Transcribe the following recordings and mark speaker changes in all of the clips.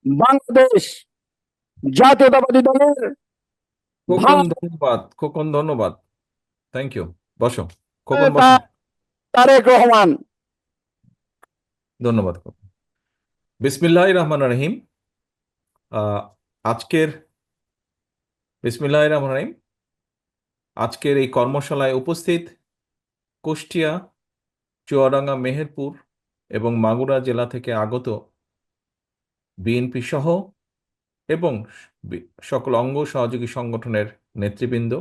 Speaker 1: বাংলাদেশ জাতীয়তাবাদী দলের
Speaker 2: খোকন,
Speaker 1: ভারত
Speaker 2: ধন্যবাদ। খোকন, ধন্যবাদ। Thank you. বসো। খোকন,
Speaker 1: নেতা
Speaker 2: বসো।
Speaker 1: তারেক রহমান।
Speaker 2: ধন্যবাদ খোকন। বিসমিল্লাহির রহমানির রহিম। আহ, আজকের বিসমিল্লাহির রহমানির রহিম। আজকের এই কর্মশালায় উপস্থিত কুষ্টিয়া, চুয়াডাঙ্গা, মেহেরপুর এবং মাগুরা জেলা থেকে আগত বিএনপি সহ এবং সকল অঙ্গ সহযোগী সংগঠনের নেতৃবৃন্দ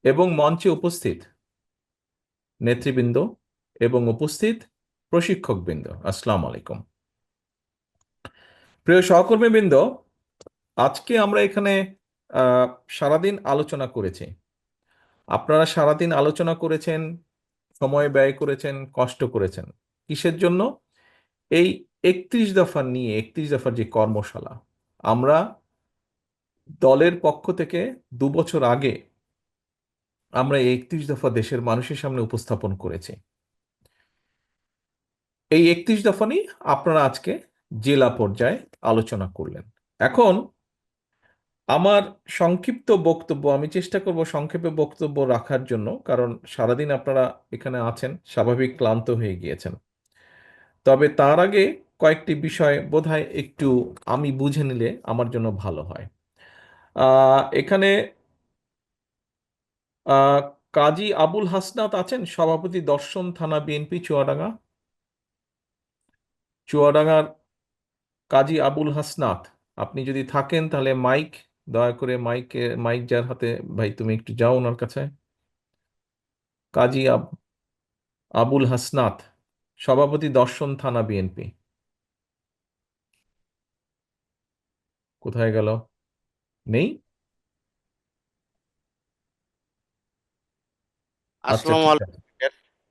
Speaker 2: এবং মঞ্চে উপস্থিত নেতৃবৃন্দ এবং উপস্থিত প্রশিক্ষকবৃন্দ, আসসালামু আলাইকুম। প্রিয় সহকর্মীবৃন্দ, আজকে আমরা এখানে আহ, সারাদিন আলোচনা করেছি। আপনারা সারাদিন আলোচনা করেছেন, সময় ব্যয় করেছেন, কষ্ট করেছেন। কিসের জন্য? এই 31 দফার যে কর্মশালা, আমরা দলের পক্ষ থেকে 2 বছর আগে আমরা এই 31 দফা দেশের মানুষের সামনে উপস্থাপন করেছি। এই 31 দফা নিয়ে আপনারা আজকে জেলা পর্যায়ে আলোচনা করলেন। এখন আমার সংক্ষিপ্ত বক্তব্য, আমি চেষ্টা করব সংক্ষেপে বক্তব্য রাখার জন্য, কারণ সারাদিন আপনারা এখানে আছেন, স্বাভাবিক ক্লান্ত হয়ে গিয়েছেন। তবে তার আগে কয়েকটি বিষয় বোধহয় একটু আমি বুঝে নিলে আমার জন্য ভালো হয়। এখানে আহ, কাজী আবুল হাসনাত আছেন, সভাপতি দর্শন থানা বিএনপি চুয়াডাঙ্গা। চুয়াডাঙ্গার কাজী আবুল হাসনাত, আপনি যদি থাকেন তাহলে মাইক, দয়া করে মাইক যার হাতে, ভাই তুমি একটু যাও ওনার কাছে। কাজী আবুল হাসনাত, সভাপতি দর্শন থানা বিএনপি। কোথায় গেল? নেই? আচ্ছা,
Speaker 3: আসসালামু
Speaker 2: ঠিক আছে।
Speaker 3: আলাইকুম।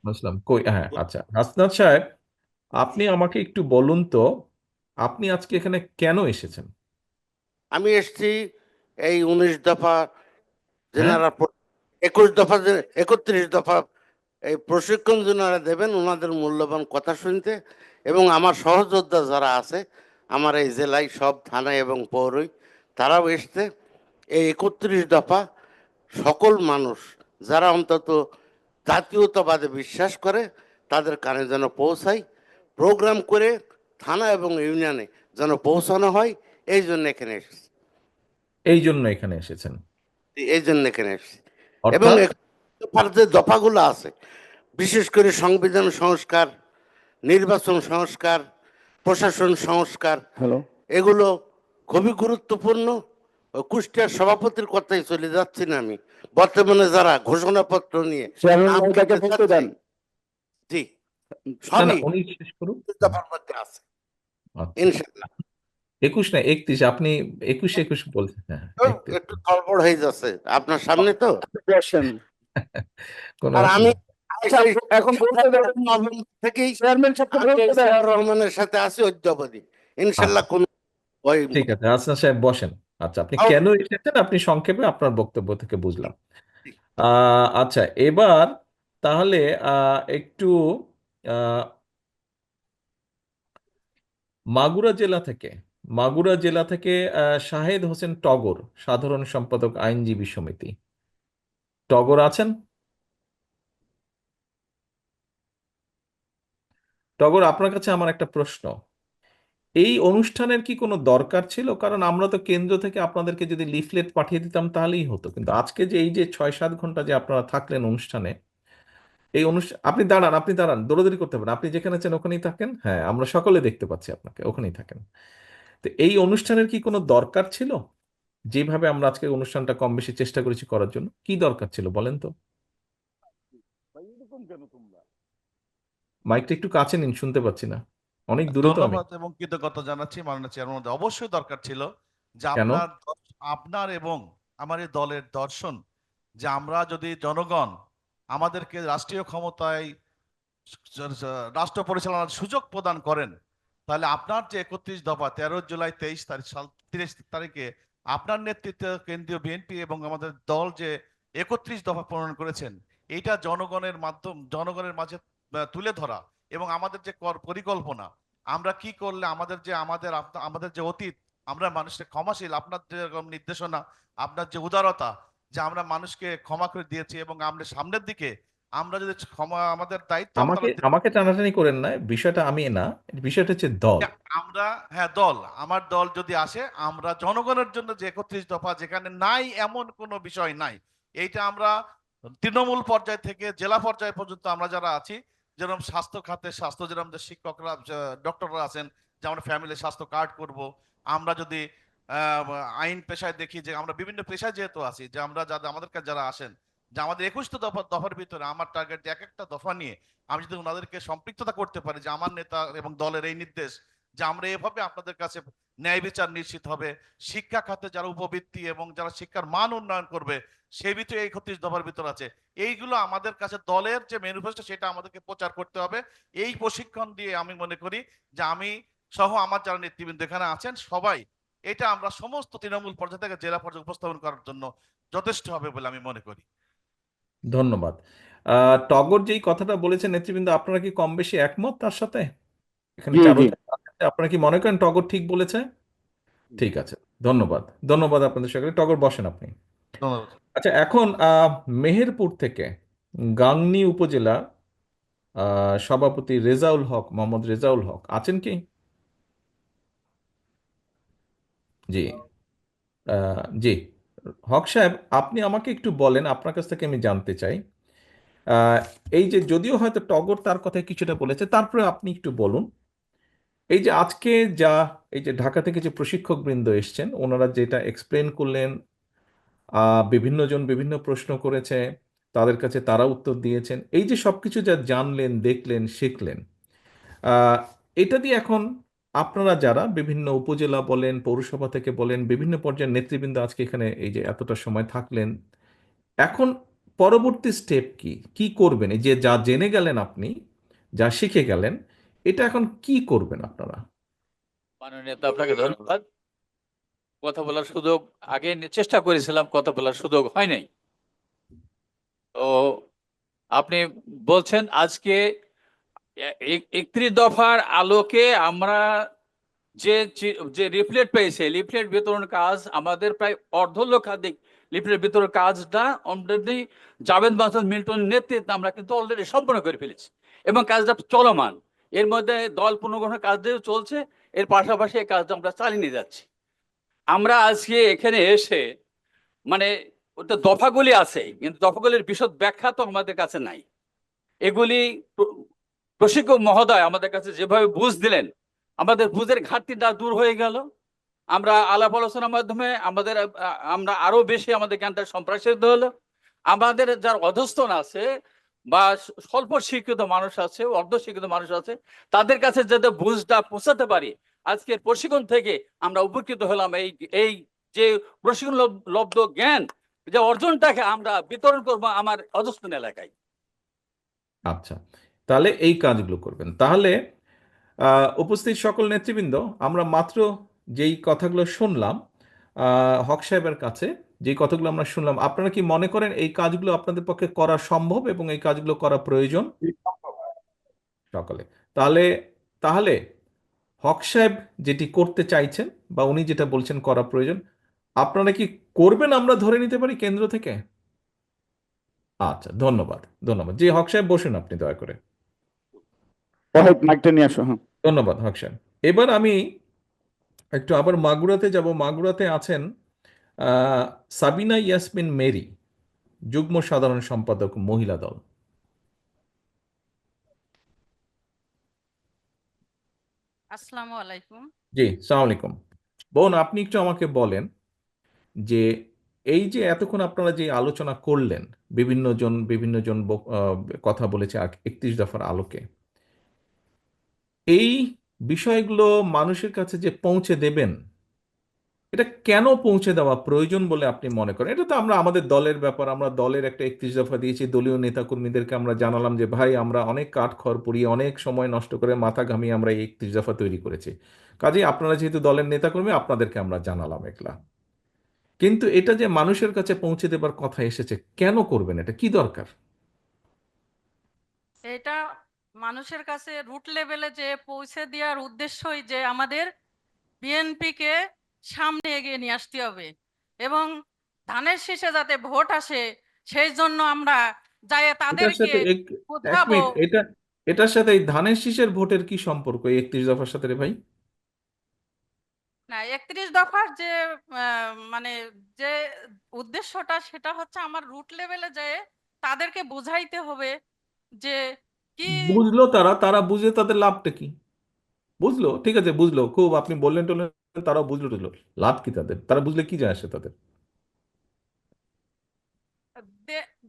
Speaker 2: বুঝলাম। কই, হ্যাঁ, আচ্ছা, হাসনাত সাহেব, আপনি আমাকে একটু বলুন তো, আপনি আজকে এখানে কেন এসেছেন?
Speaker 3: আমি এসছি এই 19 দফা
Speaker 2: হ্যাঁ,
Speaker 3: যেনারা 21 দফা 31 দফা এই প্রশিক্ষণ যেনারা দেবেন ওনাদের মূল্যবান কথা শুনতে, এবং আমার সহযোদ্ধা যারা আছে আমার এই জেলায় সব থানায় এবং পৌরই তারাও এসছে এই 31 দফা সকল মানুষ যারা অন্তত জাতীয়তাবাদে বিশ্বাস করে তাদের কানে যেন পৌঁছায়, প্রোগ্রাম করে থানা এবং ইউনিয়নে যেন পৌঁছানো হয়, এই জন্য এখানে এসেছি।
Speaker 2: এই জন্য এখানে এসেছেন?
Speaker 3: এই জন্য এখানে এসেছি। এবং
Speaker 2: অর্থাৎ
Speaker 3: দফার যে দফাগুলো আছে, বিশেষ করে সংবিধান সংস্কার, নির্বাচন সংস্কার, প্রশাসন সংস্কার,
Speaker 1: হ্যালো,
Speaker 3: এগুলো খুবই গুরুত্বপূর্ণ। ওই কুষ্টিয়ার সভাপতির কথাই চলে যাচ্ছি না আমি, বর্তমানে যারা ঘোষণাপত্র নিয়ে
Speaker 1: চেয়ারম্যান
Speaker 3: নাম
Speaker 1: মহোদয়কে
Speaker 3: খেতে
Speaker 1: বলতে
Speaker 3: চাচ্ছে,
Speaker 1: দেন।
Speaker 3: জি,
Speaker 2: না, না,
Speaker 3: সবই
Speaker 2: উনি শেষ করুন।
Speaker 3: দফার মধ্যে আছে
Speaker 2: আচ্ছা,
Speaker 3: ইনশাল্লাহ।
Speaker 2: 21 না 31, আপনি 21 বলছেন, হ্যাঁ,
Speaker 3: তো
Speaker 2: 31।
Speaker 3: একটু তড়বড় হয়ে যাচ্ছে আপনার সামনে তো।
Speaker 1: বসেন।
Speaker 2: কোনো
Speaker 3: আর আমি
Speaker 2: অসুবিধা
Speaker 1: আচ্ছা, এখন বলতে দেন,
Speaker 3: নভেম্বর থেকেই
Speaker 1: চেয়ারম্যান সাহেবকে বলতে দেন।
Speaker 3: রহমানের সাথে আছি অদ্যাবধি,
Speaker 2: নেই।
Speaker 3: ইনশাল্লাহ কোন ওই
Speaker 2: ঠিক আছে, হাসনাত সাহেব বসেন। আচ্ছা, আপনি কেন এসেছেন আপনি সংক্ষেপে আপনার বক্তব্য থেকে বুঝলাম। আচ্ছা, এবার তাহলে একটু আহ, মাগুরা জেলা থেকে মাগুরা জেলা থেকে শাহেদ হোসেন টগর, সাধারণ সম্পাদক, আইনজীবী সমিতি। টগর আছেন? টগর, আপনার কাছে আমার একটা প্রশ্ন। এই অনুষ্ঠানের কি কোনো দরকার ছিল? কারণ আমরা তো কেন্দ্র থেকে আপনাদেরকে যদি লিফলেট পাঠিয়ে দিতাম তাহলেই হতো, কিন্তু আজকে যে এই যে 6-7 ঘন্টা যে আপনারা থাকলেন অনুষ্ঠানে, এই অনুষ্ঠান, আপনি দাঁড়ান, দৌড়াদৌড়ি করতে পারেন, আপনি যেখানে আছেন ওখানেই থাকেন, হ্যাঁ, আমরা সকলে দেখতে পাচ্ছি আপনাকে, ওখানেই থাকেন। তো এই অনুষ্ঠানের কি কোনো দরকার ছিল? যেভাবে আমরা আজকে অনুষ্ঠানটা কম বেশি চেষ্টা করেছি করার জন্য, কি দরকার ছিল বলেন তো? মাইকটা একটু কাছে নিন, শুনতে পাচ্ছি না, অনেক দূরে তো আমি।
Speaker 4: ধন্যবাদ এবং কৃতজ্ঞতা জানাচ্ছি মাননীয় চেয়ারম্যান মহোদয়। অবশ্যই দরকার ছিল যে
Speaker 2: কেন?
Speaker 4: আপনার এবং আমার এই দলের দর্শন, যে আমরা যদি জনগণ আমাদেরকে রাষ্ট্রীয় ক্ষমতায় রাষ্ট্র পরিচালনার সুযোগ প্রদান করেন, তাহলে আপনার যে 31 দফা 13 জুলাই 23 তারিখ 30 তারিখে আপনার নেতৃত্বে কেন্দ্রীয় বিএনপি এবং আমাদের দল যে 31 দফা প্রণয়ন করেছেন, এটা জনগণের মাঝে তুলে ধরা এবং আমাদের যে পরিকল্পনা আমরা কি করলে আমাদের যে অতীত, আমরা মানুষকে ক্ষমাশীল, আপনার যেরকম নির্দেশনা, আপনার যে উদারতা, যে আমরা মানুষকে ক্ষমা করে দিয়েছি, এবং আমরা সামনের দিকে আমরা যদি ক্ষমা, আমাদের দায়িত্ব
Speaker 2: আমাকে
Speaker 4: আপনারা
Speaker 2: আমাকে টানাটানি করেন না, বিষয়টা আমি না, বিষয়টা হচ্ছে দল।
Speaker 4: আমরা, হ্যাঁ দল, আমার দল যদি আসে, আমরা জনগণের জন্য যে 31 দফা যেখানে নাই এমন কোনো বিষয় নাই, এইটা আমরা তৃণমূল পর্যায় থেকে জেলা পর্যায় পর্যন্ত আমরা যারা আছি, যেরকম স্বাস্থ্য খাতে, স্বাস্থ্য যেরকম যে শিক্ষকরা, ডক্টররা আছেন, যে আমরা ফ্যামিলি স্বাস্থ্য কার্ড করব, আমরা যদি আহ, আইন পেশায় দেখি, যে আমরা বিভিন্ন পেশায় যেহেতু আছি, যে আমরা আমাদের কাছে যারা আসেন, যে আমাদের 21টা দফার ভিতরে আমার টার্গেট যে এক একটা দফা নিয়ে আমি যদি ওনাদেরকে সম্পৃক্ততা করতে পারি, যে আমার নেতা এবং দলের এই নির্দেশ, যে আমরা এভাবে আপনাদের কাছে ন্যায় বিচার নিশ্চিত হবে, শিক্ষা খাতে যারা উপবৃত্তি এবং যারা শিক্ষার মান উন্নয়ন করবে, সেই ভিতরে এই 31 দফার ভিতর আছে, এইগুলো আমাদের কাছে দলের যে ম্যানিফেস্টো সেটা আমাদেরকে প্রচার করতে হবে। এই প্রশিক্ষণ দিয়ে আমি মনে করি যে আমি সহ আমার যারা নেতৃবৃন্দ এখানে আছেন সবাই, এটা আমরা সমস্ত তৃণমূল পর্যায় থেকে জেলা পর্যায়ে উপস্থাপন করার জন্য যথেষ্ট হবে বলে আমি মনে করি।
Speaker 2: ধন্যবাদ। টগর যেই কথাটা বলেছেন নেতৃবৃন্দ, আপনারা কি কম বেশি একমত তার সাথে? এখানে
Speaker 1: জি জি।
Speaker 2: চারজন আছে, আপনারা কি মনে করেন টগর ঠিক বলেছে? ঠিক আছে, ধন্যবাদ। ধন্যবাদ আপনাদের সকলে। টগর, বসেন আপনি।
Speaker 4: ধন্যবাদ।
Speaker 2: আচ্ছা, এখন মেহেরপুর থেকে গাংনী উপজেলা সভাপতি রেজাউল হক, মোহাম্মদ রেজাউল হক আছেন কি? জি। জি, হক সাহেব, আপনি আমাকে একটু বলেন, আপনার কাছ থেকে আমি জানতে চাই, আহ, এই যে যদিও হয়তো টগর তার কথায় কিছুটা বলেছে, তারপরে আপনি একটু বলুন, এই যে আজকে যা, এই যে ঢাকা থেকে যে প্রশিক্ষক বৃন্দ এসছেন, ওনারা যেটা এক্সপ্লেন করলেন, বিভিন্ন জন বিভিন্ন প্রশ্ন করেছে, তাদের কাছে তারা উত্তর দিয়েছেন, এই যে সবকিছু যা জানলেন, দেখলেন, শিখলেন, আহ, এটা দিয়ে এখন আপনারা যারা বিভিন্ন উপজেলা বলেন, পৌরসভা থেকে বলেন, বিভিন্ন পর্যায়ের নেতৃবৃন্দ আজকে এখানে এই যে এতটা সময় থাকলেন, এখন পরবর্তী স্টেপ কি, কি করবেন? এই যে যা জেনে গেলেন আপনি, যা শিখে গেলেন, এটা এখন কি করবেন আপনারা?
Speaker 5: মাননীয় নেতা, আপনাকে ধন্যবাদ। কথা বলার সুযোগ আগে চেষ্টা করেছিলাম, কথা বলার সুযোগ হয় নাই। তো আপনি বলছেন আজকে 31 দফার আলোকে আমরা যে যে লিফলেট পেয়েছে, লিফলেট বিতরণ কাজ আমাদের প্রায় অর্ধলক্ষাধিক লিফলেট বিতরণ কাজটা অলরেডি জাভেদ মাসুদ মিল্টনের নেতৃত্বে আমরা কিন্তু অলরেডি সম্পন্ন করে ফেলেছি, এবং কাজটা চলমান। এর মধ্যে দল পুনর্গঠনের কাজটাও চলছে, এর পাশাপাশি এই কাজটা আমরা চালিয়ে নিয়ে যাচ্ছি। আমরা আজকে এখানে এসে, মানে ওটা দফাগুলি আছে, কিন্তু দফাগুলির বিশদ ব্যাখ্যা তো আমাদের কাছে নাই। এগুলি প্রশিক্ষক মহোদয় আমাদের কাছে যেভাবে বুঝ দিলেন, আমাদের বুঝের ঘাটতিটা দূর হয়ে গেল। আমরা আলাপ আলোচনার মাধ্যমে আমরা আরো বেশি আমাদের জ্ঞানটা সম্প্রসারিত হলো। আমাদের যার অধস্তন আছে বা স্বল্প শিক্ষিত মানুষ আছে, অর্ধ শিক্ষিত মানুষ আছে, তাদের কাছে যাতে বুঝটা পৌঁছাতে পারি, আজকের প্রশিক্ষণ থেকে আমরা উপকৃত হলাম। এই এই যে প্রশিক্ষণ লব্ধ জ্ঞান, যে অর্জনটাকে আমরা বিতরণ করবো আমার অধস্তন এলাকায়।
Speaker 2: আচ্ছা, তাহলে এই কাজগুলো করবেন। তাহলে উপস্থিত সকল নেতৃবৃন্দ, আমরা মাত্র যেই কথাগুলো শুনলাম হক সাহেবের কাছে, যেই কথাগুলো আমরা শুনলাম, আপনারা কি মনে করেন এই কাজগুলো আপনাদের পক্ষে করা সম্ভব এবং এই কাজগুলো করা প্রয়োজন? সকলে, তাহলে তাহলে হক সাহেব যেটি করতে চাইছেন বা উনি যেটা বলছেন করা প্রয়োজন, আপনারা কি করবেন আমরা ধরে নিতে পারি কেন্দ্র থেকে? আচ্ছা, ধন্যবাদ। ধন্যবাদ। জি, হক সাহেব বসুন আপনি দয়া করে।
Speaker 1: ওয়াহিদ, মাইকটা নিয়ে আসো। হ্যাঁ।
Speaker 2: ধন্যবাদ হক সাহেব। এবার আমি একটু আবার মাগুরাতে যাব। মাগুরাতে আছেন আহ, সাবিনা ইয়াসমিন মেরি, যুগ্ম সাধারণ সম্পাদক, মহিলা দল।
Speaker 6: আসসালামু আলাইকুম।
Speaker 2: জি, সালাম আলাইকুম। বোন, আপনি একটু আমাকে বলেন যে এই যে এতক্ষণ আপনারা যে আলোচনা করলেন, বিভিন্ন জন কথা বলেছে 31 দফার আলোকে, এই বিষয়গুলো মানুষের কাছে যে পৌঁছে দেবেন, এটা কেন পৌঁছে দেওয়া প্রয়োজন বলে আপনি মনে করেন? এটা তো আমরা আমাদের দলের ব্যাপার, আমরা দলের একটা 31 দফা দিয়েছি, দলীয় নেতাকর্মীদেরকে আমরা জানালাম যে ভাই, আমরা অনেক কাঠ খড় পুড়িয়ে অনেক সময় নষ্ট করে মাথা ঘামিয়ে আমরা এই 31 দফা তৈরি করেছি, কাজেই আপনারা যেহেতু দলের নেতাকর্মী, আপনাদেরকে আমরা জানালাম একলা। কিন্তু এটা যে মানুষের কাছে পৌঁছে দেবার কথা এসেছে, কেন করবেন? এটা কি দরকার?
Speaker 6: এটা মানুষের কাছে রুট লেভেলে যে পৌঁছে দেওয়ার উদ্দেশ্যই যে আমাদের বিএনপিকে সামনে এগিয়ে নিয়ে আসতে হবে এবং ধানের শীষে যাতে ভোট আসে সেই জন্য আমরা যাই
Speaker 2: এটার
Speaker 6: তাদেরকে
Speaker 2: সাথে এক
Speaker 6: বোঝাবো।
Speaker 2: মিনিট, এটার সাথে এই ধানের শীষের ভোটের কি সম্পর্ক এই 31 দফার সাথে রে ভাই?
Speaker 6: না, 31 দফার যে মানে যে উদ্দেশ্যটা সেটা হচ্ছে আমার রুট লেভেলে যে তাদেরকে বোঝাইতে হবে যে কি।
Speaker 2: বুঝলো তারা বুঝে তাদের লাভটা কি? বুঝলো, ঠিক আছে, বুঝলো, খুব আপনি বললেন টললেন, তারাও বুঝলো, লাভ কি তাদের? তারা বুঝলে কি যায় আসে তাদের?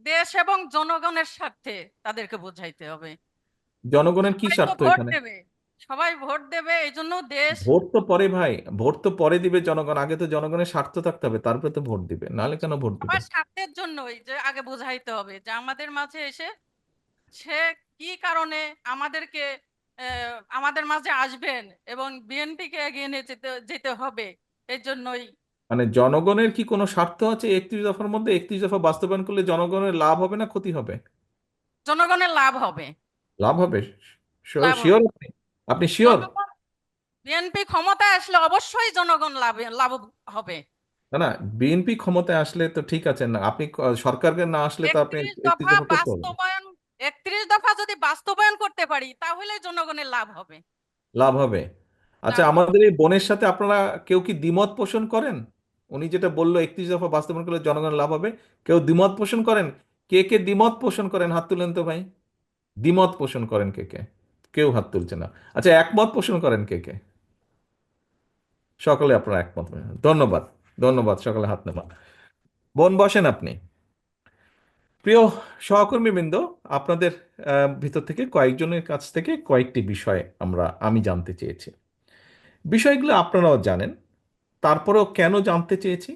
Speaker 6: দেশ এবং জনগণের স্বার্থে তাদেরকে বোঝাইতে হবে।
Speaker 2: জনগণের কি
Speaker 6: সবাই তো
Speaker 2: স্বার্থ
Speaker 6: ভোট
Speaker 2: এখানে?
Speaker 6: দেবে, সবাই ভোট দেবে, এই জন্য দেশ।
Speaker 2: ভোট তো পরে ভাই, ভোট তো পরে দিবে জনগণ, আগে তো জনগণের স্বার্থ থাকতে হবে, তারপরে তো ভোট দিবে, নাহলে কেন ভোট দিবে?
Speaker 6: সবার স্বার্থের জন্যই যে আগে বোঝাইতে হবে যে আমাদের মাঝে এসে সে কি কারণে আমাদেরকে আমাদের মাঝে আসবেন এবং বিএনপিকে এগিয়ে নিয়ে যেতে যেতে হবে, এই জন্যই।
Speaker 2: মানে জনগণের কি কোনো স্বার্থ আছে 31 দফার মধ্যে? 31 দফা বাস্তবায়ন করলে জনগণের লাভ হবে না ক্ষতি হবে?
Speaker 6: জনগণের লাভ হবে।
Speaker 2: লাভ হবে।
Speaker 6: লাভ
Speaker 2: শিওর?
Speaker 6: হবে।
Speaker 2: আপনি শিওর?
Speaker 6: জনগণ, বিএনপি ক্ষমতায় আসলে অবশ্যই জনগণ লাভ লাভ হবে।
Speaker 2: না না, বিএনপি ক্ষমতায় আসলে তো ঠিক আছে, না আপনি সরকারকে না আসলে তো আপনি
Speaker 6: 31
Speaker 2: একত্রিশ
Speaker 6: দফা
Speaker 2: দফা করতে হবে।
Speaker 6: বাস্তবায়ন, 31 দফা যদি বাস্তবায়ন করতে পারি তাহলে জনগণের লাভ হবে।
Speaker 2: লাভ হবে। আচ্ছা,
Speaker 6: লাভ হবে।
Speaker 2: আমাদের এই বোনের সাথে আপনারা কেউ কি দ্বিমত পোষণ করেন? উনি যেটা বললো 31 দফা বাস্তবায়ন করলে জনগণের লাভ হবে, কেউ দ্বিমত পোষণ করেন? কে কে দ্বিমত পোষণ করেন হাত তুলেন তো ভাই। দ্বিমত পোষণ করেন কে কে? কেউ হাত তুলছে না। আচ্ছা, একমত পোষণ করেন কে কে? সকলে আপনারা একমত পোষণ। ধন্যবাদ, ধন্যবাদ, সকলে হাত নেওয়া। বোন বসেন আপনি। প্রিয় সহকর্মীবৃন্দ, আপনাদের ভিতর থেকে কয়েকজনের কাছ থেকে কয়েকটি বিষয় আমি জানতে চেয়েছি। বিষয়গুলো আপনারাও জানেন, তারপরেও কেন জানতে চেয়েছি?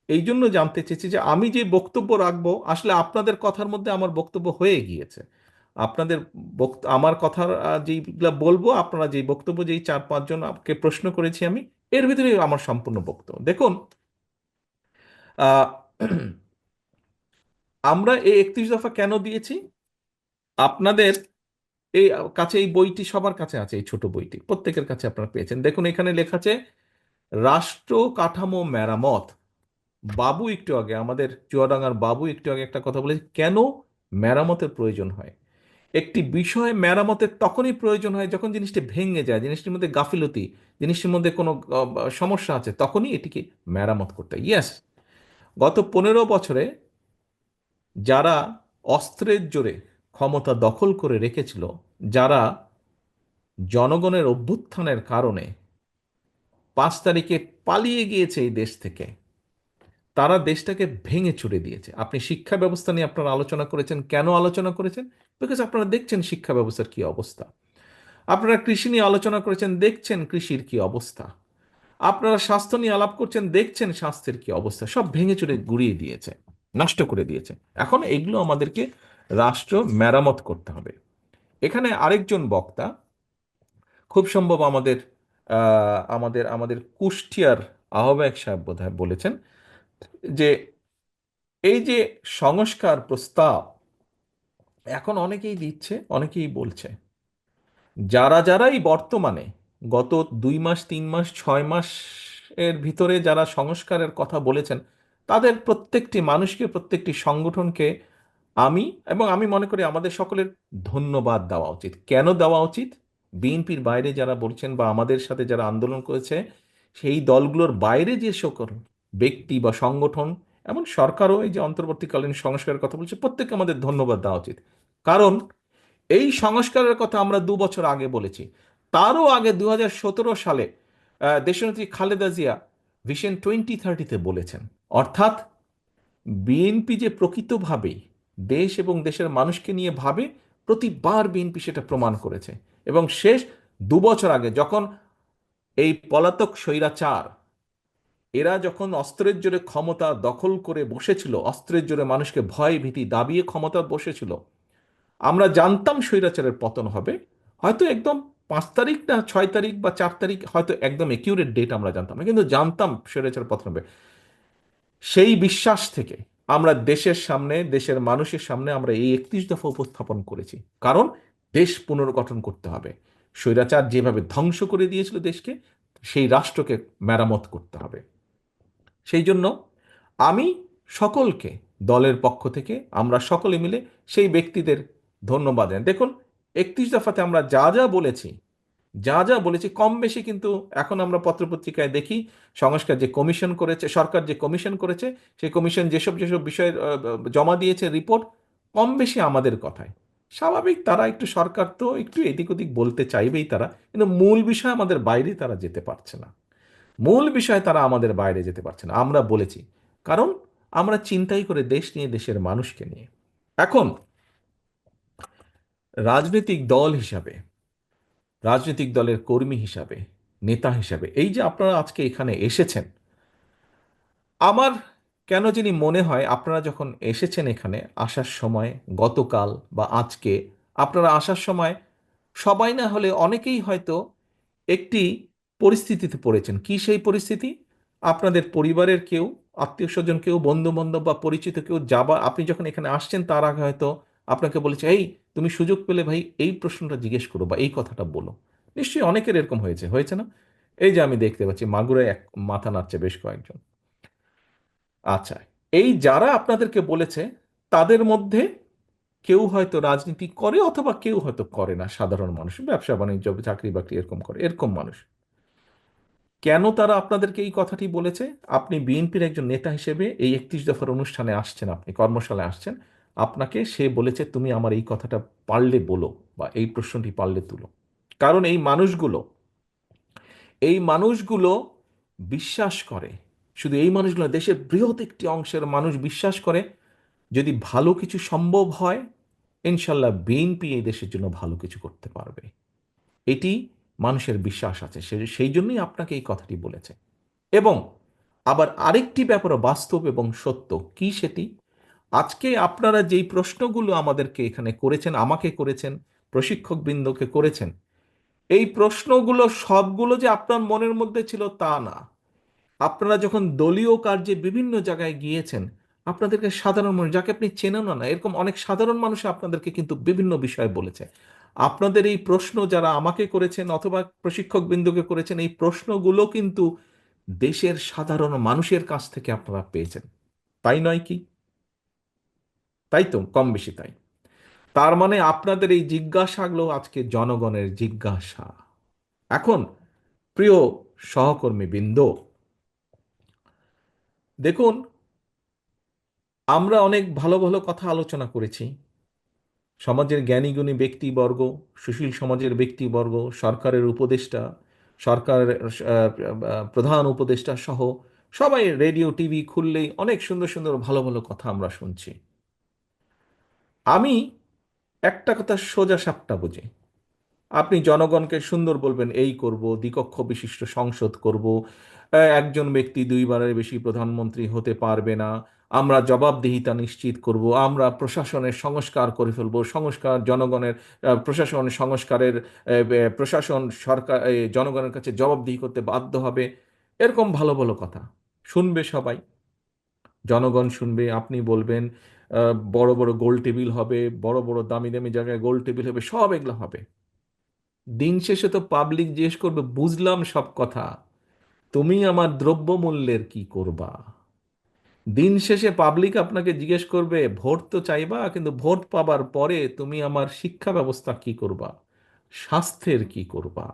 Speaker 2: এই জন্য জানতে চেয়েছি যে আমি যে বক্তব্য রাখবো আসলে আপনাদের কথার মধ্যে আমার বক্তব্য হয়ে গিয়েছে। আপনাদের আমার কথার যেইগুলা বলবো, আপনারা যেই বক্তব্য, যেই 4-5 জনকে প্রশ্ন করেছি আমি, এর ভিতরে আমার সম্পূর্ণ বক্তব্য। দেখুন, আহ আমরা এই 31 দফা কেন দিয়েছি? আপনাদের এই কাছে এই বইটি সবার কাছে আছে, এই ছোট বইটি প্রত্যেকের কাছে আপনারা পেয়েছেন। দেখুন, এখানে লেখা আছে রাষ্ট্র কাঠামো মেরামত। বাবু একটু আগে, আমাদের চুয়াডাঙ্গার বাবু একটু আগে একটা কথা বলেছে, কেন মেরামতের প্রয়োজন হয়। একটি বিষয় মেরামতের তখনই প্রয়োজন হয় যখন জিনিসটি ভেঙে যায়, জিনিসটির মধ্যে গাফিলতি, জিনিসটির মধ্যে কোনো সমস্যা আছে, তখনই এটিকে মেরামত করতে হয়। ইয়েস, গত 15 বছরে যারা অস্ত্রের জোরে ক্ষমতা দখল করে রেখেছিল, যারা জনগণের অভ্যুত্থানের কারণে 5 তারিখে পালিয়ে গিয়েছে এই দেশ থেকে, তারা দেশটাকে ভেঙে চুরে দিয়েছে। আপনি শিক্ষা ব্যবস্থা নিয়ে আপনারা আলোচনা করেছেন, কেন আলোচনা করেছেন? বিকজ আপনারা দেখছেন শিক্ষা ব্যবস্থার কি অবস্থা। আপনারা কৃষি নিয়ে আলোচনা করেছেন, দেখছেন কৃষির কি অবস্থা। আপনারা স্বাস্থ্য নিয়ে আলাপ করছেন, দেখছেন স্বাস্থ্যের কি অবস্থা। সব ভেঙে চুরে গুড়িয়ে দিয়েছে, নষ্ট করে দিয়েছে। এখন এগুলো আমাদেরকে রাষ্ট্র মেরামত করতে হবে। এখানে আরেকজন বক্তা, খুব সম্ভব আমাদের আমাদের আমাদের কুষ্টিয়ার আহ্বায়ক সাহেব বোধহয় বলেছেন যে এই যে সংস্কার প্রস্তাব এখন অনেকেই দিচ্ছে, অনেকেই বলছে, যারা যারা এই বর্তমানে গত 2 মাস 3 মাস 6 মাস এর ভিতরে যারা সংস্কারের কথা বলেছেন, তাদের প্রত্যেকটি মানুষকে, প্রত্যেকটি সংগঠনকে আমি এবং আমি মনে করি আমাদের সকলের ধন্যবাদ দেওয়া উচিত। কেন দেওয়া উচিত? বিএনপির বাইরে যারা বলছেন বা আমাদের সাথে যারা আন্দোলন করেছে, সেই দলগুলোর বাইরে যে সকল ব্যক্তি বা সংগঠন, এমন সরকারও এই যে অন্তর্বর্তীকালীন সংস্কারের কথা বলছে, প্রত্যেককে আমাদের ধন্যবাদ দেওয়া উচিত। কারণ এই সংস্কারের কথা আমরা 2 বছর আগে বলেছি। তারও আগে 2017 সালে দেশনেত্রী খালেদা জিয়া ভিশন 2030-তে বলেছেন। অর্থাৎ বিএনপি যে প্রকৃতভাবেই দেশ এবং দেশের মানুষকে নিয়ে ভাবে, প্রতিবার বিএনপি সেটা প্রমাণ করেছে। এবং শেষ 2 বছর আগে যখন এই পলাতক স্বৈরাচার, এরা যখন অস্ত্রের জোরে ক্ষমতা দখল করে বসেছিল, অস্ত্রের জোরে মানুষকে ভয় ভীতি দাবিয়ে ক্ষমতা বসেছিল, আমরা জানতাম স্বৈরাচারের পতন হবে। হয়তো একদম 5 তারিখ না 6 তারিখ বা 4 তারিখ, হয়তো একদম একিউরেট ডেট আমরা জানতাম না, কিন্তু জানতাম স্বৈরাচার পতন হবে। সেই বিশ্বাস থেকে আমরা দেশের সামনে, দেশের মানুষের সামনে আমরা এই 31 দফা উপস্থাপন করেছি। কারণ দেশ পুনর্গঠন করতে হবে। স্বৈরাচার যেভাবে ধ্বংস করে দিয়েছিল দেশকে, সেই রাষ্ট্রকে মেরামত করতে হবে। সেই জন্য আমি সকলকে, দলের পক্ষ থেকে আমরা সকলে মিলে সেই ব্যক্তিদের ধন্যবাদ জানাই। দেখুন, 31 দফাতে আমরা যা যা বলেছি, যা যা বলেছি কম বেশি কিন্তু এখন আমরা পত্রপত্রিকায় দেখি সংস্কার যে কমিশন করেছে, সরকার যে কমিশন করেছে, সেই কমিশন যেসব যেসব বিষয়ের জমা দিয়েছে রিপোর্ট, কম বেশি আমাদের কথায়। স্বাভাবিক, তারা একটু, সরকার তো একটু এদিক ওদিক বলতে চাইবেই তারা, কিন্তু মূল বিষয় আমাদের বাইরে তারা যেতে পারছে না। মূল বিষয় তারা আমাদের বাইরে যেতে পারছে না। আমরা বলেছি, কারণ আমরা চিন্তাই করে দেশ নিয়ে, দেশের মানুষকে নিয়ে। এখন রাজনৈতিক দল হিসাবে, রাজনৈতিক দলের কর্মী হিসাবে, নেতা হিসাবে, এই যে আপনারা আজকে এখানে এসেছেন, আমার কেন জানি মনে হয় আপনারা যখন এসেছেন এখানে আসার সময়, গতকাল বা আজকে আপনারা আসার সময়, সবাই না হলে অনেকেই হয়তো একটি পরিস্থিতিতে পড়েছেন। কি সেই পরিস্থিতি? আপনাদের পরিবারের কেউ, আত্মীয় স্বজন কেউ, বন্ধু বান্ধব বা পরিচিত কেউ আপনি যখন এখানে আসছেন তার আগে হয়তো আপনাকে বলেছে, এই তুমি সুযোগ পেলে ভাই এই প্রশ্নটা জিজ্ঞেস করো বা এই কথাটা বলো। নিশ্চয়ই অনেকের এরকম হয়েছে, হয়েছে না? এই যে আমি দেখতে পাচ্ছি মাগুরায় এক মাথা নাড়ছে বেশ কয়েকজন। আচ্ছা, এই যারা আপনাদেরকে বলেছে তাদের মধ্যে কেউ হয়তো রাজনীতি করে অথবা কেউ হয়তো করে না, সাধারণ মানুষ, ব্যবসা বাণিজ্য, চাকরি বাকরি এরকম করে, এরকম মানুষ। কেন তারা আপনাদেরকে এই কথাটি বলেছে? আপনি বিএনপির একজন নেতা হিসেবে এই 31 দফার অনুষ্ঠানে আসছেন, আপনি কর্মশালায় আসছেন, আপনাকে সে বলেছে তুমি আমার এই কথাটা পারলে বলো বা এই প্রশ্নটি পারলে তুলো। কারণ এই মানুষগুলো বিশ্বাস করে, শুধু এই মানুষগুলো, দেশের বৃহৎ একটি অংশের মানুষ বিশ্বাস করে, যদি ভালো কিছু সম্ভব হয়, ইনশাল্লাহ বিএনপি এই দেশের জন্য ভালো কিছু করতে পারবে। এটি মানুষের বিশ্বাস আছে, সেই জন্যই আপনাকে এই কথাটি বলেছে। এবং আবার আরেকটি ব্যাপারও বাস্তব এবং সত্য। কি সেটি? আজকে আপনারা যেই প্রশ্নগুলো আমাদেরকে এখানে করেছেন, আমাকে করেছেন, প্রশিক্ষকবৃন্দকে করেছেন, এই প্রশ্নগুলো সবগুলো যে আপনার মনের মধ্যে ছিল তা না। আপনারা যখন দলীয় কার্যে বিভিন্ন জায়গায় গিয়েছেন, আপনাদেরকে সাধারণ মানুষ, যাকে আপনি চেনেন না, এরকম অনেক সাধারণ মানুষ আপনাদেরকে কিন্তু বিভিন্ন বিষয় বলেছে। আপনাদের এই প্রশ্ন যারা আমাকে করেছেন অথবা প্রশিক্ষক বিন্দুকে করেছেন, এই প্রশ্নগুলো কিন্তু দেশের সাধারণ মানুষের কাছ থেকে আপনারা পেয়েছেন। তাই নয় কি? তাই তো, কম বেশি তাই। তার মানে আপনাদের এই জিজ্ঞাসাগুলো আজকে জনগণের জিজ্ঞাসা। এখন প্রিয় সহকর্মী বৃন্দ, দেখুন, আমরা অনেক ভালো ভালো কথা আলোচনা করেছি। সমাজের জ্ঞানীগুণী ব্যক্তিবর্গ, সুশীল সমাজের ব্যক্তিবর্গ, সরকারের উপদেষ্টা, সরকারের প্রধান উপদেষ্টা সহ সবাই রেডিও টিভি খুললেই অনেক সুন্দর সুন্দর ভালো ভালো কথা আমরা শুনছি। আমি একটা কথা সোজা সাপটা বুঝি, আপনি জনগণকে সুন্দর বলবেন এই করব, দ্বিকক্ষ বিশিষ্ট সংসদ করব, একজন ব্যক্তি দুইবারের বেশি প্রধানমন্ত্রী হতে পারবে না, আমরা জবাবদিহিতা নিশ্চিত করব, আমরা প্রশাসনের সংস্কার করে ফেলবো, সংস্কার জনগণের, প্রশাসন সংস্কারের, প্রশাসন সরকার জনগণের কাছে জবাবদিহি করতে বাধ্য হবে। এরকম ভালো ভালো কথা শুনবে সবাই, জনগণ শুনবে। আপনি বলবেন বড় বড় গোল টেবিল হবে, বড় বড় দামি দামি জায়গায় গোল টেবিল হবে, সব এগুলো হবে। দিন শেষে তো পাবলিক জিজ্ঞেস করবে, বুঝলাম সব কথা, তুমি আমার দ্রব্যমূল্যের কি করবা? দিন শেষে পাবলিক আপনাকে জিজ্ঞেস করবে, ভোট তো চাইবা, কিন্তু ভোট পাবার পরে তুমি আমার শিক্ষা ব্যবস্থা কি করবা, স্বাস্থ্যের কি করবা?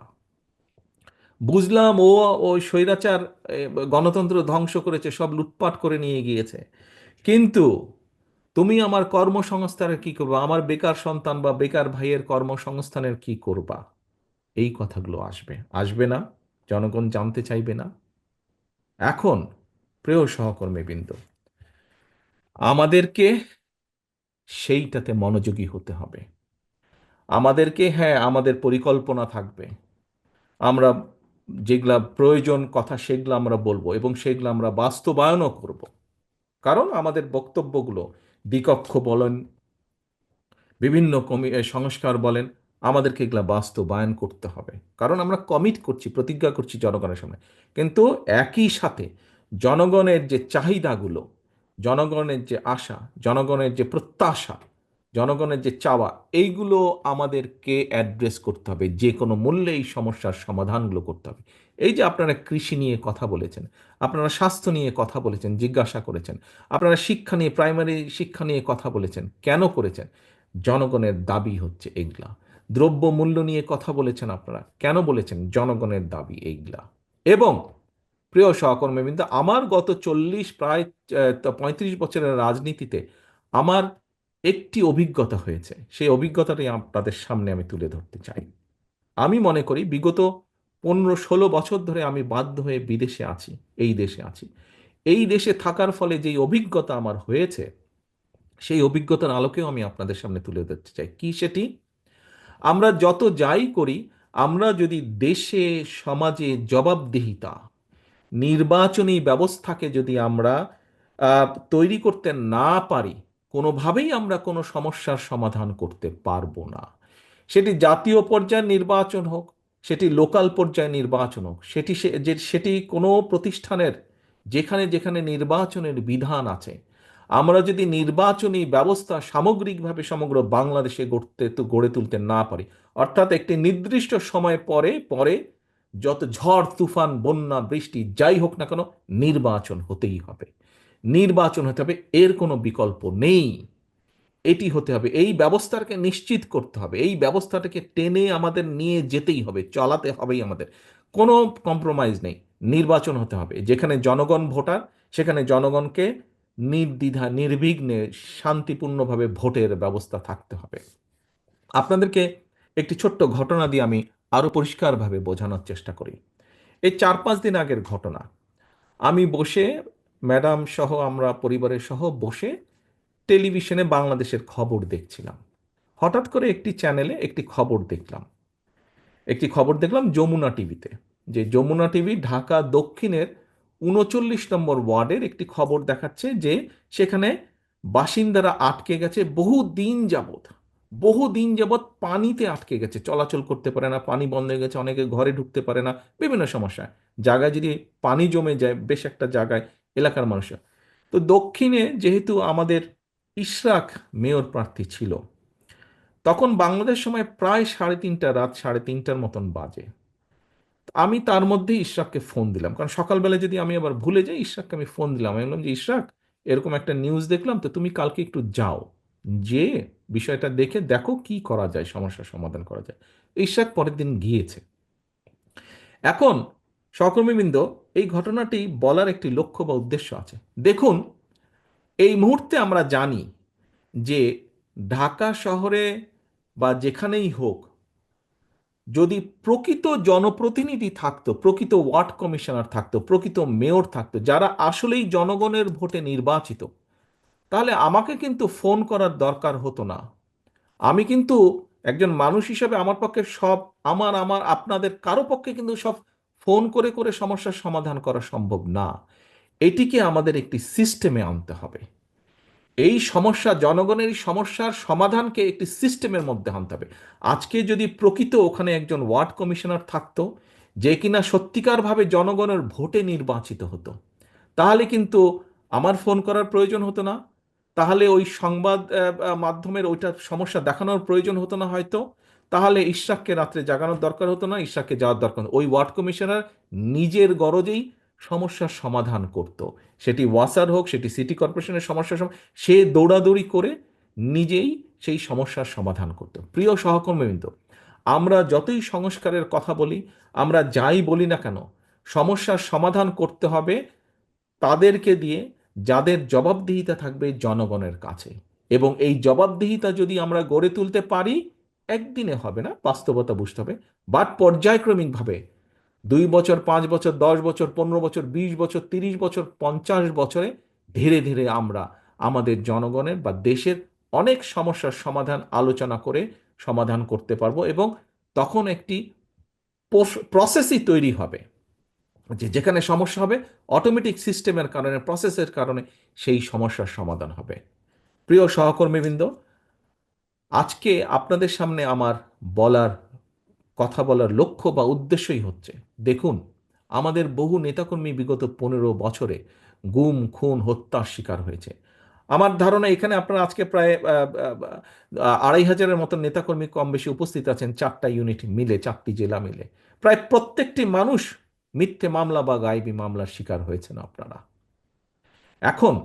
Speaker 2: বুঝলাম ওই স্বৈরাচার গণতন্ত্র ধ্বংস করেছে, সব লুটপাট করে নিয়ে গিয়েছে, কিন্তু তুমি আমার কর্মসংস্থানের কি করবা, আমার বেকার সন্তান বা বেকার ভাইয়ের কর্মসংস্থানের কি করবা? এই কথাগুলো আসবে, আসবে না? জনগণ জানতে চাইবে না? এখন প্রিয় সহকর্মীবৃন্দ, আমাদেরকে সেইটাতে মনোযোগী হতে হবে। আমাদেরকে, হ্যাঁ, আমাদের পরিকল্পনা থাকবে, আমরা যেগুলা প্রয়োজন কথা সেগুলো আমরা বলবো এবং সেগুলো আমরা বাস্তবায়নও করব। কারণ আমাদের বক্তব্যগুলো, দ্বিকক্ষ বলেন, বিভিন্ন সংস্কার বলেন, আমাদেরকে এগুলা বাস্তবায়ন করতে হবে। কারণ আমরা কমিট করছি, প্রতিজ্ঞা করছি জনগণের সামনে। কিন্তু একই সাথে জনগণের যে চাহিদাগুলো, জনগণের যে আশা, জনগণের যে প্রত্যাশা, জনগণের যে চাওয়া, এইগুলো আমাদেরকে অ্যাড্রেস করতে হবে, যে কোনো মূল্যে এই সমস্যার সমাধানগুলো করতে হবে। এই যে আপনারা কৃষি নিয়ে কথা বলেছেন, আপনারা স্বাস্থ্য নিয়ে কথা বলেছেন, জিজ্ঞাসা করেছেন, আপনারা শিক্ষা নিয়ে, প্রাইমারি শিক্ষা নিয়ে কথা বলেছেন, কেন করেছেন? জনগণের দাবি হচ্ছে এগুলা। দ্রব্য মূল্য নিয়ে কথা বলেছেন আপনারা, কেন বলেছেন? জনগণের দাবি এইগুলা। এবং প্রিয় সহকর্মীবৃন্দ, আমার গত প্রায় 35 বছরের রাজনীতিতে আমার একটি অভিজ্ঞতা হয়েছে, সেই অভিজ্ঞতাটাই আপনাদের সামনে আমি তুলে ধরতে চাই। আমি মনে করি বিগত 15-16 বছর ধরে আমি বাধ্য হয়ে বিদেশে আছি, এই দেশে আছি। এই দেশে থাকার ফলে যেই অভিজ্ঞতা আমার হয়েছে, সেই অভিজ্ঞতার আলোকেও আমি আপনাদের সামনে তুলে ধরতে চাই। কি সেটি? আমরা যত যাই করি, আমরা যদি দেশে সমাজে জবাবদিহিতা, নির্বাচনী ব্যবস্থাকে যদি আমরা তৈরি করতে না পারি, কোনোভাবেই আমরা কোনো সমস্যার সমাধান করতে পারবো না। সেটি জাতীয় পর্যায়ের নির্বাচন হোক, সেটি লোকাল পর্যায়ে নির্বাচন হোক, সেটি কোনো প্রতিষ্ঠানের যেখানে যেখানে নির্বাচনের বিধান আছে, আমরা যদি নির্বাচনী ব্যবস্থা সামগ্রিকভাবে সমগ্র বাংলাদেশে গড়ে তুলতে না পারি, অর্থাৎ একটি নির্দিষ্ট সময় পরে পরে যত ঝড় তুফান বন্যা বৃষ্টি যাই হোক না কেন, নির্বাচন হতেই হবে। নির্বাচন হতে হবে, এর কোনো বিকল্প নেই। এটি হতে হবে, এই ব্যবস্থাকে নিশ্চিত করতে হবে, এই ব্যবস্থাটাকে টেনে আমাদের নিয়ে যেতেই হবে, চালাতে হবেই আমাদের, কোনো কম্প্রোমাইজ নেই। নির্বাচন হতে হবে, যেখানে জনগণ ভোটার, সেখানে জনগণকে নির্দ্বিধা নির্বিঘ্নে শান্তিপূর্ণভাবে ভোটের ব্যবস্থা থাকতে হবে। আপনাদেরকে একটি ছোট্ট ঘটনা দিয়ে আমি আরো পরিষ্কারভাবে বোঝানোর চেষ্টা করি। এই 4-5 দিন আগের ঘটনা। আমি বসে, ম্যাডাম সহ, আমরা পরিবারের সহ বসে টেলিভিশনে বাংলাদেশের খবর দেখছিলাম। হঠাৎ করে একটি চ্যানেলে একটি খবর দেখলাম যমুনা টিভিতে, যে যমুনা টিভি ঢাকা দক্ষিণের 39 নম্বর ওয়ার্ডের একটি খবর দেখাচ্ছে যে সেখানে বাসিন্দারা আটকে গেছে বহু দিন যাবৎ পানিতে আটকে গেছে, চলাচল করতে পারে না, পানি বন্ধ হয়ে গেছে, অনেকে ঘরে ঢুকতে পারে না, বিভিন্ন সমস্যা। জায়গায় যদি পানি জমে যায়, বেশ একটা জায়গায়, এলাকার মানুষরা। তো দক্ষিণে যেহেতু আমাদের ইশরাক মেয়র প্রার্থী ছিল, তখন বাংলাদেশ সময় প্রায় 3:30, রাত 3:30টার মতন বাজে। আমি তার মধ্যে ইশরাককে ফোন দিলাম, কারণ সকালবেলা যদি আমি আবার ভুলে যাই, ইশরাককে আমি ফোন দিলাম। আমি বললাম যে, ইশরাক, এরকম একটা নিউজ দেখলাম, তো তুমি কালকে একটু যাও, যে বিষয়টা দেখো কি করা যায়, সমস্যার সমাধান করা যায়। ইশরাক পরের দিন গিয়েছে। এখন সহকর্মীবৃন্দ, এই ঘটনাটি বলার একটি লক্ষ্য বা উদ্দেশ্য আছে। দেখুন, এই মুহূর্তে আমরা জানি যে ঢাকা শহরে বা যেখানেই হোক, যদি প্রকৃত জনপ্রতিনিধি থাকতো, প্রকৃত ওয়ার্ড কমিশনার থাকতো, প্রকৃত মেয়র থাকতো, যারা আসলেই জনগণের ভোটে নির্বাচিত, তাহলে আমাকে কিন্তু ফোন করার দরকার হতো না। আমি কিন্তু একজন মানুষ হিসেবে আমার পক্ষে সব, আমার আমার আপনাদের কারো পক্ষে কিন্তু সব ফোন করে করে সমস্যার সমাধান করা সম্ভব না। এটিকে আমাদের একটি সিস্টেমে আনতে হবে। এই সমস্যা, জনগণের এই সমস্যার সমাধানকে একটি সিস্টেমের মধ্যে আনতে হবে। আজকে যদি প্রকৃত ওখানে একজন ওয়ার্ড কমিশনার থাকতো, যে কিনা সত্যিকারভাবে জনগণের ভোটে নির্বাচিত হতো, তাহলে কিন্তু আমার ফোন করার প্রয়োজন হতো না, তাহলে ওই সংবাদ মাধ্যমের ওইটার সমস্যা দেখানোর প্রয়োজন হতো না হয়তো, তাহলে ইশরাককে রাত্রে জাগানোর দরকার হতো না, ইশরাককে যাওয়ার দরকার ওই ওয়ার্ড কমিশনার নিজের গরজেই সমস্যার সমাধান করত। সেটি ওয়াসার হোক, সেটি সিটি কর্পোরেশনের সমস্যা, সে দৌড়াদৌড়ি করে নিজেই সেই সমস্যার সমাধান করত। প্রিয় সহকর্মীবৃন্দ, আমরা যতই সংস্কারের কথা বলি, আমরা যাই বলি না কেন, সমস্যার সমাধান করতে হবে তাদেরকে দিয়ে যাদের জবাবদিহিতা থাকবে জনগণের কাছে। এবং এই জবাবদিহিতা যদি আমরা গড়ে তুলতে পারি, একদিনে হবে না, বাস্তবতা বুঝতে হবে, বাট পর্যায়ক্রমিকভাবে 2 বছর, 5 বছর, 10 বছর, 15 বছর, 20 বছর, 30 বছর, 50 বছরে ধীরে ধীরে আমরা আমাদের জনগণের বা দেশের অনেক সমস্যার সমাধান আলোচনা করে সমাধান করতে পারবো। এবং তখন একটি প্রসেসই তৈরি হবে, যেখানে সমস্যা হবে, অটোমেটিক সিস্টেমের কারণে, প্রসেসের কারণে সেই সমস্যার সমাধান হবে। প্রিয় সহকর্মীবৃন্দ, আজকে আপনাদের সামনে আমার কথা বলার লক্ষ্য বা উদ্দেশ্যই হচ্ছে, দেখুন, আমাদের বহু নেতাকর্মী বিগত 15 বছরে গুম, খুন, হত্যার শিকার হয়েছে। আমার ধারণা এখানে আপনারা আজকে প্রায় 2,500-এর মতো নেতাকর্মী কম বেশি উপস্থিত আছেন, 4টা ইউনিট মিলে, 4টি জেলা মিলে। প্রায় প্রত্যেকটি মানুষ মিথ্যে মামলা বা গায়েবী মামলার শিকার হয়েছেন আপনারা। এখন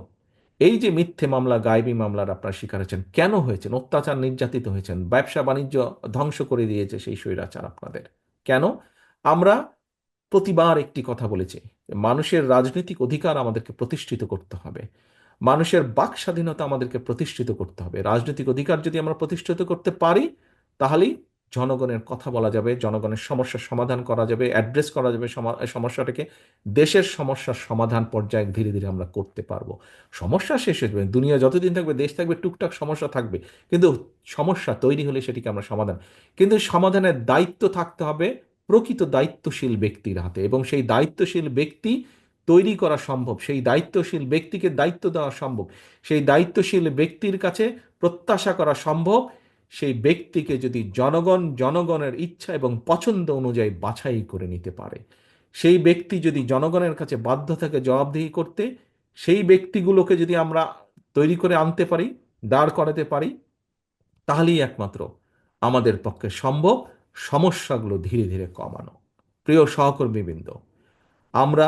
Speaker 2: এই যে মিথ্যে মামলা, গায়েবী মামলার আপনারা শিকার হয়েছেন, কেন হয়েছেন? অত্যাচার, নির্যাতিত হয়েছেন, ব্যবসা বাণিজ্য ধ্বংস করে দিয়েছে সেই স্বৈরাচার আপনাদের। কেন? আমরা প্রতিবার একটি কথা বলেছি, মানুষের রাজনৈতিক অধিকার আমাদেরকে প্রতিষ্ঠিত করতে হবে, মানুষের বাক স্বাধীনতা আমাদেরকে প্রতিষ্ঠিত করতে হবে। রাজনৈতিক অধিকার যদি আমরা প্রতিষ্ঠিত করতে পারি, তাহলেই জনগণের কথা বলা যাবে, জনগণের সমস্যার সমাধান করা যাবে, অ্যাড্রেস করা যাবে সমস্যাটাকে। দেশের সমস্যার সমাধান পর্যায়ে ধীরে ধীরে আমরা করতে পারবো। সমস্যা শেষ হয়ে যাবে, দুনিয়া যতদিন থাকবে, দেশ থাকবে, টুকটাক সমস্যা থাকবে, কিন্তু সমস্যা তৈরি হলে সেটিকে আমরা সমাধান, কিন্তু সমাধানের দায়িত্ব থাকতে হবে প্রকৃত দায়িত্বশীল ব্যক্তির হাতে, এবং সেই দায়িত্বশীল ব্যক্তি তৈরি করা সম্ভব, সেই দায়িত্বশীল ব্যক্তিকে দায়িত্ব দেওয়া সম্ভব, সেই দায়িত্বশীল ব্যক্তির কাছে প্রত্যাশা করা সম্ভব, সেই ব্যক্তিকে যদি জনগণের ইচ্ছা এবং পছন্দ অনুযায়ী বাছাই করে নিতে পারে, সেই ব্যক্তি যদি জনগণের কাছে বাধ্য থাকে জবাবদিহি করতে, সেই ব্যক্তিগুলোকে যদি আমরা তৈরি করে আনতে পারি, দাঁড় করাতে পারি, তাহলেই একমাত্র আমাদের পক্ষে সম্ভব সমস্যাগুলো ধীরে ধীরে কমানো। প্রিয় সহকর্মীবৃন্দ, আমরা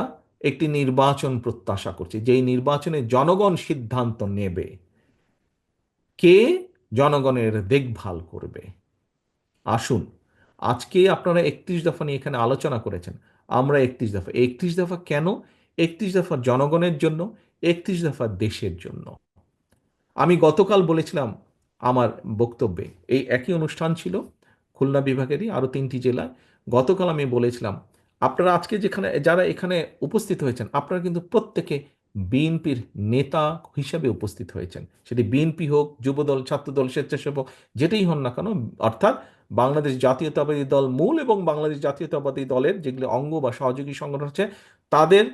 Speaker 2: একটি নির্বাচন প্রত্যাশা করছি, যেই নির্বাচনে জনগণ সিদ্ধান্ত নেবে কে জনগণের দেখভাল করবে। আসুন, আজকে আপনারা 31 দফা নিয়ে এখানে আলোচনা করেছেন, আমরা 31 দফা কেন? 31 দফা জনগণের জন্য, 31 দফা দেশের জন্য। আমি গতকাল বলেছিলাম আমার বক্তব্যে, এই একই অনুষ্ঠান ছিল খুলনা বিভাগেরই আরও 3টি জেলায়। গতকাল আমি বলেছিলাম, আপনারা আজকে যারা এখানে উপস্থিত হয়েছেন, আপনারা কিন্তু প্রত্যেকে বিএনপির নেতা হিসাবে উপস্থিত হয়েছেন, সেটি বিএনপি হোক, যুবদল, ছাত্রদল, স্বেচ্ছাসেবক, যেটাই হন না কেন, অর্থাৎ বাংলাদেশ জাতীয়তাবাদী দল মূল এবং বাংলাদেশ জাতীয়তাবাদী দলের যেগুলো অঙ্গ বা সহযোগী সংগঠন আছে, তাদের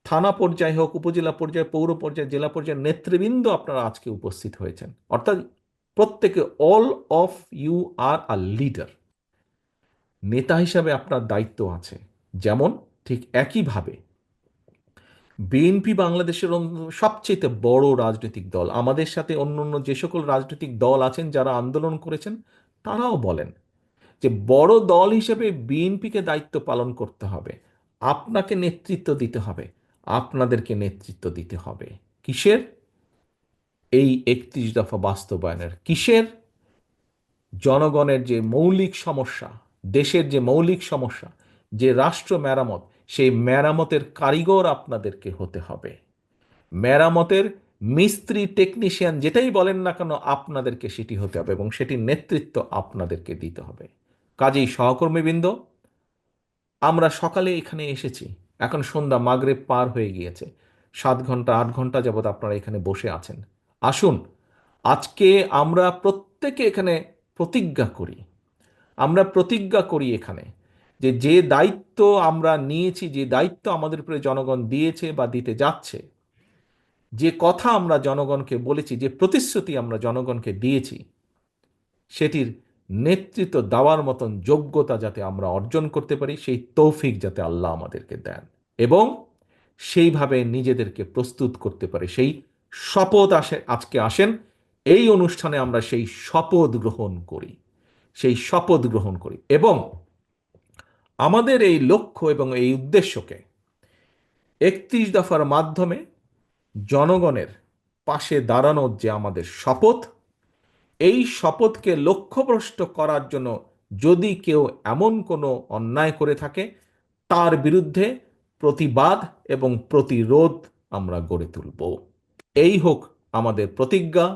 Speaker 2: থানা পর্যায়ে হোক, উপজেলা পর্যায়ে, পৌর পর্যায়ে, জেলা পর্যায়ে নেতৃবৃন্দ আপনারা আজকে উপস্থিত হয়েছেন। অর্থাৎ প্রত্যেকে, all of you are a leader. নেতা হিসাবে আপনার দায়িত্ব আছে। যেমন ঠিক একইভাবে বিএনপি বাংলাদেশের সবচেয়ে বড় রাজনৈতিক দল। আমাদের সাথে অন্য যে সকল রাজনৈতিক দল আছেন যারা আন্দোলন করেছেন, তারাও বলেন যে বড় দল হিসেবে বিএনপিকে দায়িত্ব পালন করতে হবে, আপনাকে নেতৃত্ব দিতে হবে, আপনাদেরকে নেতৃত্ব দিতে হবে। কিসের? এই 31 দফা বাস্তবায়নের। কিসের? জনগণের যে মৌলিক সমস্যা, দেশের যে মৌলিক সমস্যা, যে রাষ্ট্র মেরামত, সেই মেরামতের কারিগর আপনাদেরকে হতে হবে। মেরামতের মিস্ত্রি, টেকনিশিয়ান, যেটাই বলেন না কেন, আপনাদেরকে সেটি হতে হবে এবং সেটির নেতৃত্ব আপনাদেরকে দিতে হবে। কাজেই সহকর্মীবৃন্দ, আমরা সকালে এখানে এসেছি, এখন সন্ধ্যা, মাগরিব পার হয়ে গিয়েছে, 7 ঘন্টা 8 ঘন্টা যাবৎ আপনারা এখানে বসে আছেন। আসুন, আজকে আমরা প্রত্যেকে এখানে প্রতিজ্ঞা করি, আমরা প্রতিজ্ঞা করি এখানে যে দায়িত্ব আমরা নিয়েছি, যে দায়িত্ব আমাদের উপরে জনগণ দিয়েছে বা দিতে যাচ্ছে, যে কথা আমরা জনগণকে বলেছি, যে প্রতিশ্রুতি আমরা জনগণকে দিয়েছি, সেটির নেতৃত্ব দেওয়ার মতন যোগ্যতা যাতে আমরা অর্জন করতে পারি, সেই তৌফিক যাতে আল্লাহ আমাদেরকে দেন, এবং সেইভাবে নিজেদেরকে প্রস্তুত করতে পারে, সেই শপথ আজকে আসেন এই অনুষ্ঠানে আমরা সেই শপথ গ্রহণ করি, সেই শপথ গ্রহণ করি, এবং আমাদের এই লক্ষ্য এবং এই উদ্দেশ্যকে 31 দফার মাধ্যমে জনগণের পাশে দাঁড়ানোর যে আমাদের শপথ, এই শপথকে লক্ষ্যভ্রষ্ট করার জন্য যদি কেউ এমন কোনো অন্যায় করে থাকে, তার বিরুদ্ধে প্রতিবাদ এবং প্রতিরোধ আমরা গড়ে তুলব। এই হোক আমাদের প্রতিজ্ঞা,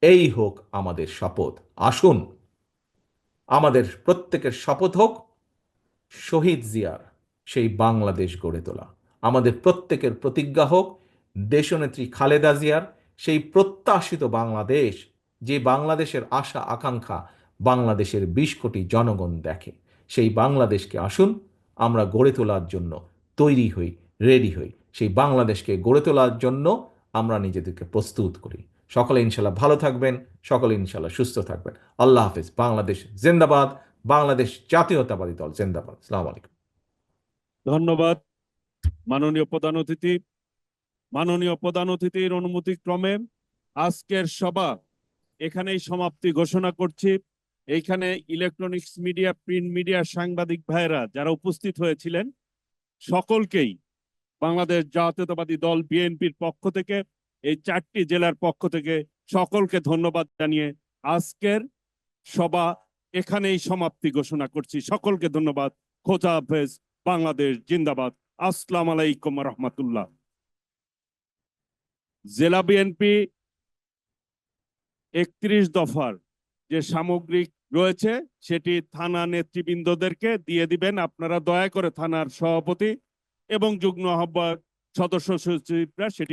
Speaker 2: এই হোক আমাদের শপথ। আসুন, আমাদের প্রত্যেকের শপথ হোক শহীদ জিয়ার সেই বাংলাদেশ গড়ে তোলা। আমাদের প্রত্যেকের প্রতিজ্ঞা হোক দেশনেত্রী খালেদা জিয়ার সেই প্রত্যাশিত বাংলাদেশ, যে বাংলাদেশের আশা আকাঙ্ক্ষা বাংলাদেশের 20 কোটি জনগণ দেখে। সেই বাংলাদেশকে আসুন আমরা গড়ে তোলার জন্য তৈরি হই, রেডি হই। সেই বাংলাদেশকে গড়ে তোলার জন্য আমরা নিজেদেরকে প্রস্তুত করি। সকলে ইনশাল্লাহ ভালো থাকবেন, সকলে ইনশাল্লাহ সুস্থ থাকবেন। আল্লাহ হাফেজ। বাংলাদেশ জিন্দাবাদ, বাংলাদেশ জাতীয়তাবাদী দল জিন্দাবাদ। আসসালামু আলাইকুম।
Speaker 7: ধন্যবাদ মাননীয় প্রধান অতিথি। মাননীয় প্রধান অতিথির অনুমতি ক্রমে আজকের সভা এখানেই সমাপ্তি ঘোষণা করছি। এইখানে ইলেকট্রনিক্স মিডিয়া, প্রিন্ট মিডিয়া, সাংবাদিক ভাইয়েরা যারা উপস্থিত হয়েছিলেন সকলকেই বাংলাদেশ জাতীয়তাবাদী দল বিএনপির পক্ষ থেকে, এই 4টি জেলার পক্ষ থেকে সকলকে ধন্যবাদ জানিয়ে আজকের সভা এখানেই সমাপ্তি ঘোষণা করছি। সকলকে ধন্যবাদ। খোদা হাফেজ। বাংলাদেশ জিন্দাবাদ। আসসালামু আলাইকুম রহমতুল্লাহ। জেলা বিএনপি 31 দফার যে সামগ্রিক রয়েছে সেটি থানা নেতৃবৃন্দদেরকে দিয়ে দিবেন। আপনারা দয়া করে থানার সভাপতি এবং যুগ্ম আহ্বায়ক, সদস্য সচিবরা সেটি